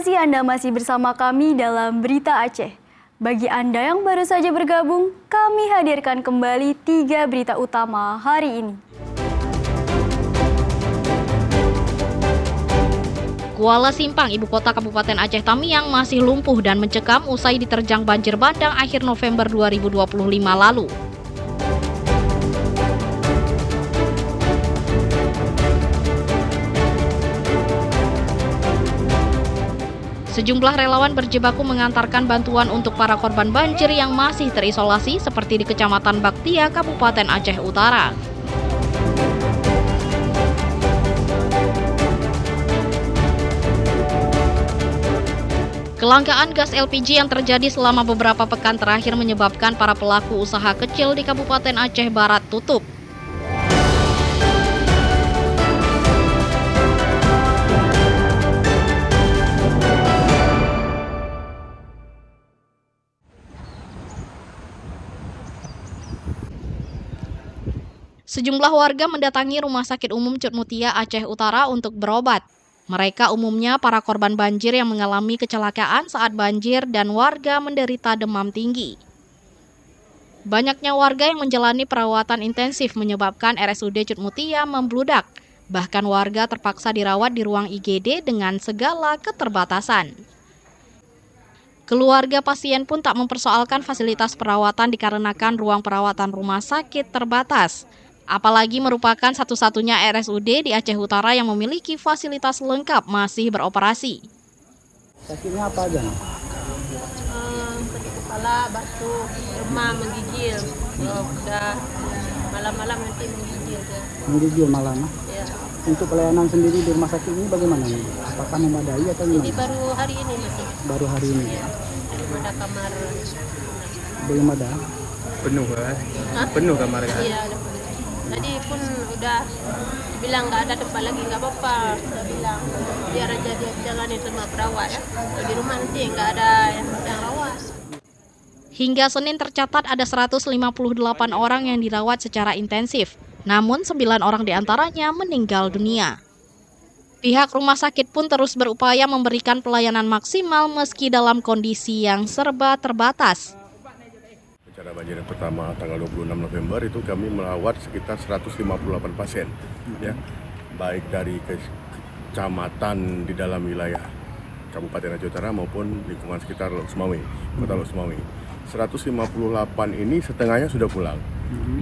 kasih Anda masih bersama kami dalam Berita Aceh. Bagi Anda yang baru saja bergabung, kami hadirkan kembali 3 berita utama hari ini. Kuala Simpang, ibu kota Kabupaten Aceh Tamiang, masih lumpuh dan mencekam usai diterjang banjir bandang akhir November 2025 lalu. Sejumlah relawan berjibaku mengantarkan bantuan untuk para korban banjir yang masih terisolasi seperti di Kecamatan Baktia, Kabupaten Aceh Utara. Kelangkaan gas LPG yang terjadi selama beberapa pekan terakhir menyebabkan para pelaku usaha kecil di Kabupaten Aceh Barat tutup. Sejumlah warga mendatangi Rumah Sakit Umum Cut Mutia Aceh Utara untuk berobat. Mereka umumnya para korban banjir yang mengalami kecelakaan saat banjir dan warga menderita demam tinggi. Banyaknya warga yang menjalani perawatan intensif menyebabkan RSUD Cut Mutia membludak. Bahkan warga terpaksa dirawat di ruang IGD dengan segala keterbatasan. Keluarga pasien pun tak mempersoalkan fasilitas perawatan dikarenakan ruang perawatan rumah sakit terbatas. Apalagi merupakan satu-satunya RSUD di Aceh Utara yang memiliki fasilitas lengkap masih beroperasi. Sakitnya apa aja? Sakit kepala, batuk, demam, menggigil. Udah malam-malam nanti menggigil. Menggigil malam? Ya. Untuk pelayanan sendiri di rumah sakit ini bagaimana? Apakah memadai atau gimana? Ini baru hari ini masih. Baru hari ini? Ya. Belum ada kamar. Belum ada? Penuh kan? Penuh kamar kan? Iya, udah penuh. Tadi pun udah bilang nggak ada tempat lagi, nggak apa-apa. Udah bilang biar aja dia jalani sama perawat ya. Kalau di rumah nanti nggak ada yang rawat. Hingga Senin tercatat ada 158 orang yang dirawat secara intensif, namun 9 orang diantaranya meninggal dunia. Pihak rumah sakit pun terus berupaya memberikan pelayanan maksimal meski dalam kondisi yang serba terbatas. Bencana banjir yang pertama tanggal 26 November itu kami merawat sekitar 158 pasien, ya, baik dari kecamatan di dalam wilayah Kabupaten Aceh Utara maupun lingkungan sekitar Lok Sumawe, Kota Lok Sumawe. 158 ini setengahnya sudah pulang,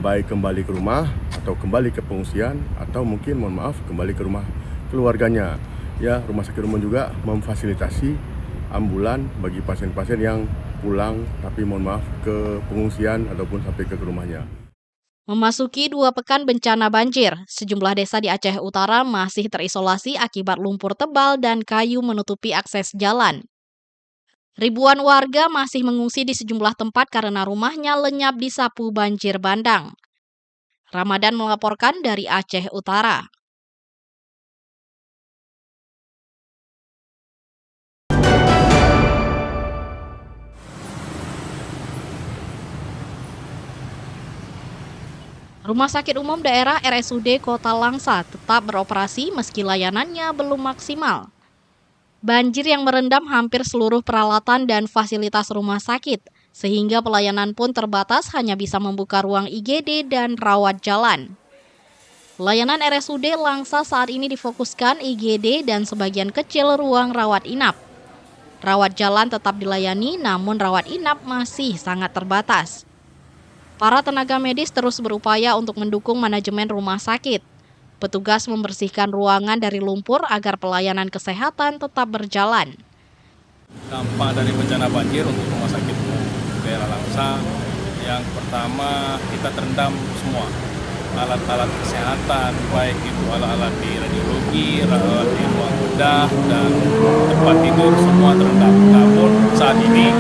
baik kembali ke rumah atau kembali ke pengungsian atau mungkin mohon maaf kembali ke rumah keluarganya. Ya, Rumah Sakit Umum juga memfasilitasi ambulan bagi pasien-pasien yang pulang tapi mohon maaf ke pengungsian ataupun sampai ke rumahnya. Memasuki 2 pekan bencana banjir, sejumlah desa di Aceh Utara masih terisolasi akibat lumpur tebal dan kayu menutupi akses jalan. Ribuan warga masih mengungsi di sejumlah tempat karena rumahnya lenyap disapu banjir bandang. Ramadan melaporkan dari Aceh Utara. Rumah Sakit Umum Daerah RSUD Kota Langsa tetap beroperasi meski layanannya belum maksimal. Banjir yang merendam hampir seluruh peralatan dan fasilitas rumah sakit, sehingga pelayanan pun terbatas hanya bisa membuka ruang IGD dan rawat jalan. Layanan RSUD Langsa saat ini difokuskan IGD dan sebagian kecil ruang rawat inap. Rawat jalan tetap dilayani, namun rawat inap masih sangat terbatas. Para tenaga medis terus berupaya untuk mendukung manajemen rumah sakit. Petugas membersihkan ruangan dari lumpur agar pelayanan kesehatan tetap berjalan. Dampak dari bencana banjir untuk rumah sakit daerah Langsa, yang pertama kita terendam semua alat-alat kesehatan, baik itu alat-alat di radiologi, alat di ruang bedah, dan tempat tidur semua terendam. Namun saat ini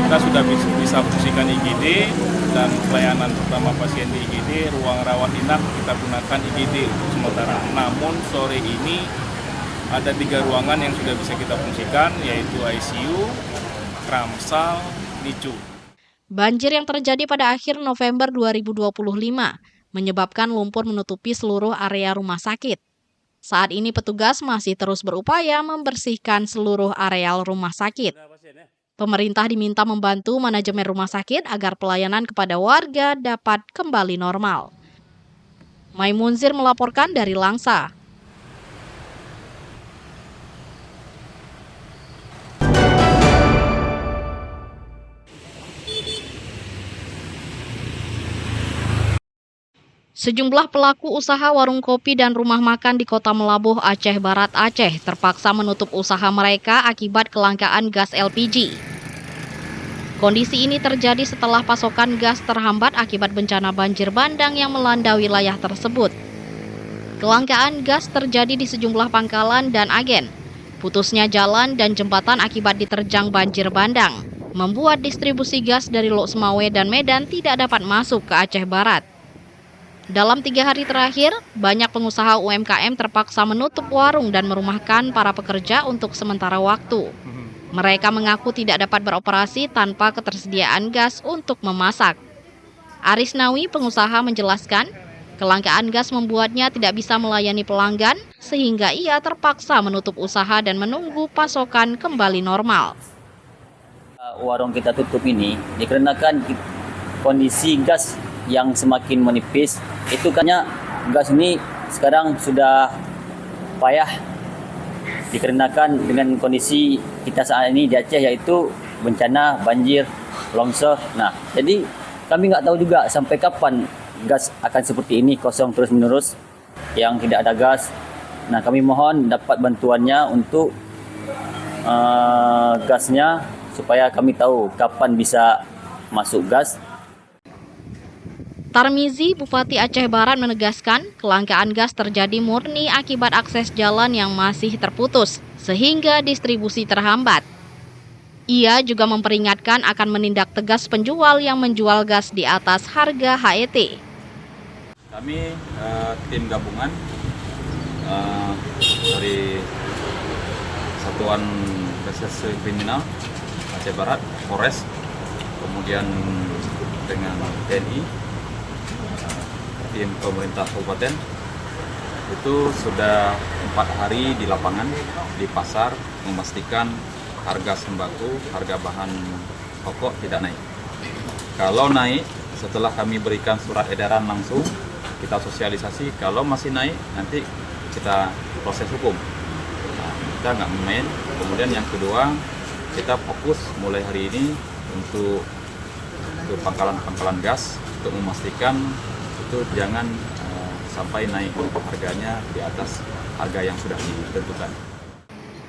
kita sudah bisa fungsikan IGD dan pelayanan pertama pasien di IGD, ruang rawat inap kita gunakan IGD untuk sementara. Namun sore ini ada 3 ruangan yang sudah bisa kita fungsikan, yaitu ICU, Kramsal, NICU. Banjir yang terjadi pada akhir November 2025 menyebabkan lumpur menutupi seluruh area rumah sakit. Saat ini petugas masih terus berupaya membersihkan seluruh areal rumah sakit. Pemerintah diminta membantu manajemen rumah sakit agar pelayanan kepada warga dapat kembali normal. Maimunzir melaporkan dari Langsa. Sejumlah pelaku usaha warung kopi dan rumah makan di Kota Melabuh, Aceh Barat, Aceh terpaksa menutup usaha mereka akibat kelangkaan gas LPG. Kondisi ini terjadi setelah pasokan gas terhambat akibat bencana banjir bandang yang melanda wilayah tersebut. Kelangkaan gas terjadi di sejumlah pangkalan dan agen. Putusnya jalan dan jembatan akibat diterjang banjir bandang, membuat distribusi gas dari Lok Semawe dan Medan tidak dapat masuk ke Aceh Barat. Dalam 3 hari terakhir, banyak pengusaha UMKM terpaksa menutup warung dan merumahkan para pekerja untuk sementara waktu. Mereka mengaku tidak dapat beroperasi tanpa ketersediaan gas untuk memasak. Aris Nawi, pengusaha, menjelaskan, kelangkaan gas membuatnya tidak bisa melayani pelanggan, sehingga ia terpaksa menutup usaha dan menunggu pasokan kembali normal. Warung kita tutup ini dikarenakan kondisi gas yang semakin menipis. Itu karena gas ini sekarang sudah payah dikarenakan dengan kondisi kita saat ini di Aceh, yaitu bencana banjir, longsor. Nah, jadi kami nggak tahu juga sampai kapan gas akan seperti ini, kosong terus menerus yang tidak ada gas. Nah, kami mohon dapat bantuannya untuk gasnya supaya kami tahu kapan bisa masuk gas. Tarmizi, Bupati Aceh Barat, menegaskan kelangkaan gas terjadi murni akibat akses jalan yang masih terputus, sehingga distribusi terhambat. Ia juga memperingatkan akan menindak tegas penjual yang menjual gas di atas harga HET. Kami tim gabungan dari Satuan Reserse Kriminal Aceh Barat, Polres, kemudian dengan TNI, tim pemerintah kabupaten, itu sudah 4 hari di lapangan, di pasar, memastikan harga sembako, harga bahan pokok tidak naik. Kalau naik, setelah kami berikan surat edaran langsung, kita sosialisasi. Kalau masih naik, nanti kita proses hukum. Nah, kita nggak main. Kemudian yang kedua, kita fokus mulai hari ini untuk ke pangkalan-pangkalan gas untuk memastikan itu jangan sampai naik harganya di atas harga yang sudah ditentukan.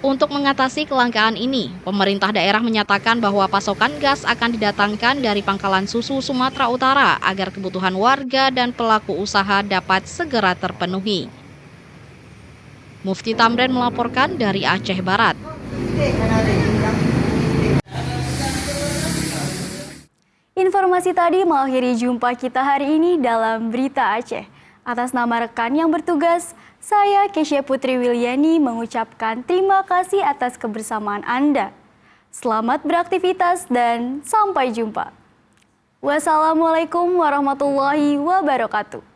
Untuk mengatasi kelangkaan ini, pemerintah daerah menyatakan bahwa pasokan gas akan didatangkan dari Pangkalan Susu Sumatera Utara agar kebutuhan warga dan pelaku usaha dapat segera terpenuhi. Mufti Tamrin melaporkan dari Aceh Barat. Informasi tadi mengakhiri jumpa kita hari ini dalam Berita Aceh. Atas nama rekan yang bertugas, saya Kesya Putri Wilyani mengucapkan terima kasih atas kebersamaan Anda. Selamat beraktivitas dan sampai jumpa. Wassalamualaikum warahmatullahi wabarakatuh.